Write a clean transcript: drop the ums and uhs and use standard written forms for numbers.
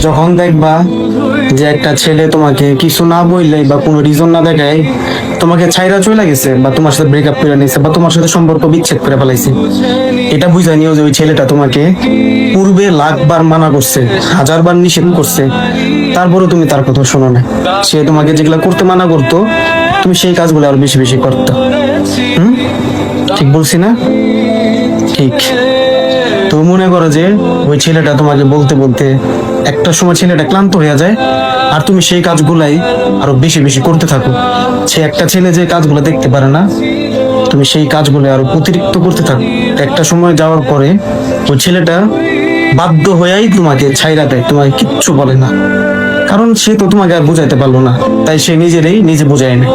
যখন দেখবা যে একটা ছেলে তোমাকে কিছু না বললে বা কোনো রিজন না দেখায় তোমাকে ছাইরা চলে গেছে বা তোমার সাথে ব্রেকআপ করে নিয়েছে বা তোমার সাথে সম্পর্ক বিচ্ছেদ করে ফেলাইছে, এটা বুঝা নিও যে ওই ছেলেটা তোমাকে পূর্বে লাখবার মানা করছে, হাজারবার নিষেধ করছে, তারপরে তুমি তার কথা শোনো না। সে তোমাকে যেগুলা করতে মানা করতো তুমি সেই কাজগুলো আরো বেশি বেশি করতো। ঠিক বলছি না? ঠিক। তো মনে করো যে ওই ছেলেটা তোমাকে বলতে বলতে একটা সময় ছেলেটা ক্লান্ত হয়ে যায়, আর তুমি সেই কাজগুলাই আরো বেশি বেশি করতে থাকো। সে একটা ছেলে যে কাজগুলো দেখতে পারে না, তুমি সেই কাজগুলো আরো অতিরিক্ত করতে থাকো। একটা সময় যাওয়ার পরে ওই ছেলেটা বাধ্য হয়েই তোমাকে ছাইরা দেয়, তোমাকে কিচ্ছু বলে না, কারণ সে তো তোমাকে আর বুঝাইতে পারলো না, তাই সে নিজেরই নিজে বুঝায় নেয়।